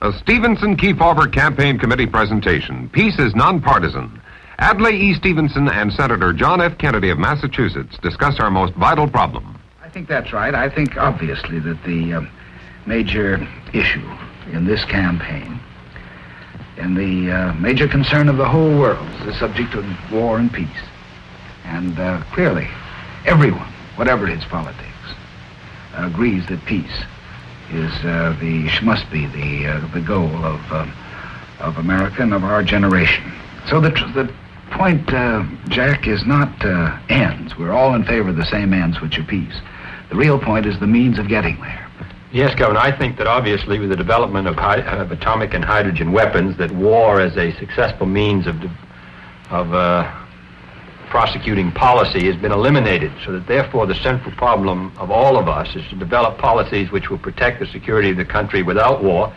A Stevenson-Kefauver Campaign Committee presentation. Peace is non-partisan. Adlai E. Stevenson and Senator John F. Kennedy of Massachusetts discuss our most vital problem. I think that's right. I think, obviously, that the major issue in this campaign and the major concern of the whole world is the subject of war and peace. And clearly, everyone, whatever his politics, agrees that peace is must be the goal of America and of our generation. So the point, Jack, is not ends. We're all in favor of the same ends, which are peace. The real point is the means of getting there. Yes, Governor, I think that obviously with the development of atomic and hydrogen weapons, that war as a successful means of prosecuting policy has been eliminated, so that therefore the central problem of all of us is to develop policies which will protect the security of the country without war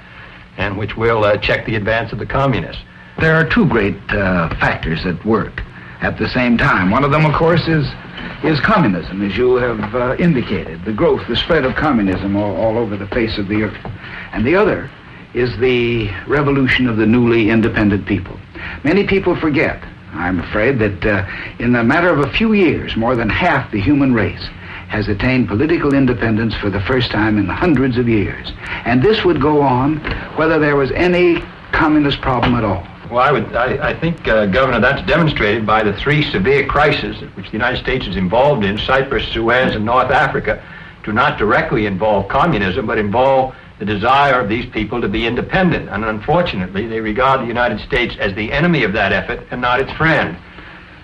and which will check the advance of the communists. There are two great factors at work at the same time. One of them, of course, is communism, as you have indicated, the growth, the spread of communism all over the face of the earth. And the other is the revolution of the newly independent people. Many people forget, I'm afraid, that in a matter of a few years, more than half the human race has attained political independence for the first time in hundreds of years. And this would go on whether there was any communist problem at all. Well, I think, Governor, that's demonstrated by the three severe crises which the United States is involved in. Cyprus, Suez, and North Africa do not directly involve communism, but involve the desire of these people to be independent. And unfortunately, they regard the United States as the enemy of that effort and not its friend.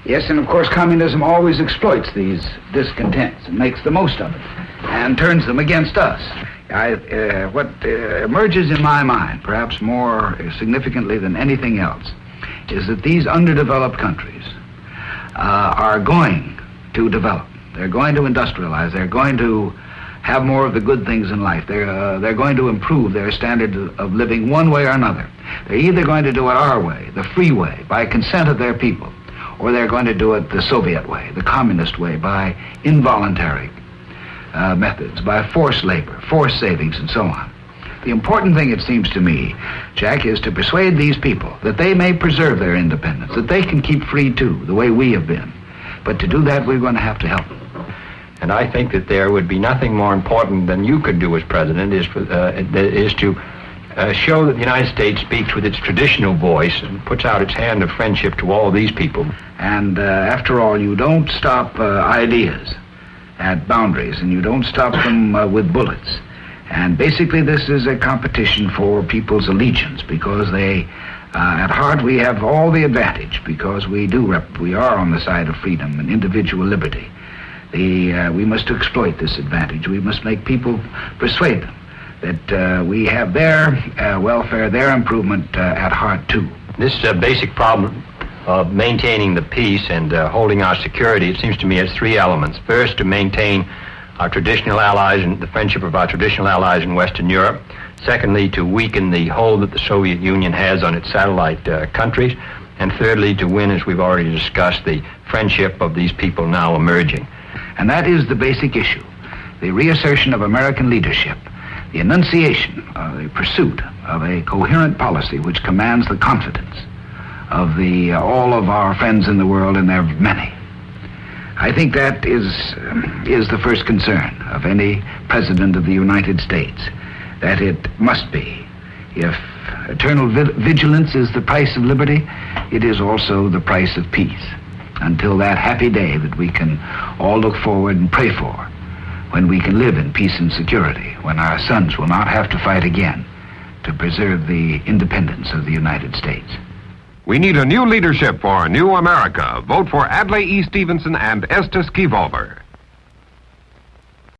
Yes, and of course, communism always exploits these discontents and makes the most of it and turns them against us. What emerges in my mind, perhaps more significantly than anything else, is that these underdeveloped countries are going to develop. They're going to industrialize. They're going to have more of the good things in life. They're going to improve their standard of living one way or another. They're either going to do it our way, the free way, by consent of their people, or they're going to do it the Soviet way, the communist way, by involuntary methods, by forced labor, forced savings, and so on. The important thing, it seems to me, Jack, is to persuade these people that they may preserve their independence, that they can keep free too, the way we have been. But to do that, we're going to have to help them. And I think that there would be nothing more important than you could do as president is to show that the United States speaks with its traditional voice and puts out its hand of friendship to all these people. And after all, you don't stop ideas at boundaries, and you don't stop them with bullets. And basically this is a competition for people's allegiance, because at heart we have all the advantage, because we are on the side of freedom and individual liberty. We must exploit this advantage. We must make people persuade them that we have their welfare, their improvement at heart too. This basic problem of maintaining the peace and holding our security, it seems to me, has three elements. First, to maintain our traditional allies and the friendship of our traditional allies in Western Europe. Secondly, to weaken the hold that the Soviet Union has on its satellite countries. And thirdly, to win, as we've already discussed, the friendship of these people now emerging. And that is the basic issue, the reassertion of American leadership, the enunciation, the pursuit of a coherent policy which commands the confidence of all of our friends in the world, and there are many. I think that is the first concern of any president of the United States, that it must be. If eternal vigilance is the price of liberty, it is also the price of peace, until that happy day that we can all look forward and pray for, when we can live in peace and security, when our sons will not have to fight again to preserve the independence of the United States. We need a new leadership for a new America. Vote for Adlai E. Stevenson and Estes Kefauver.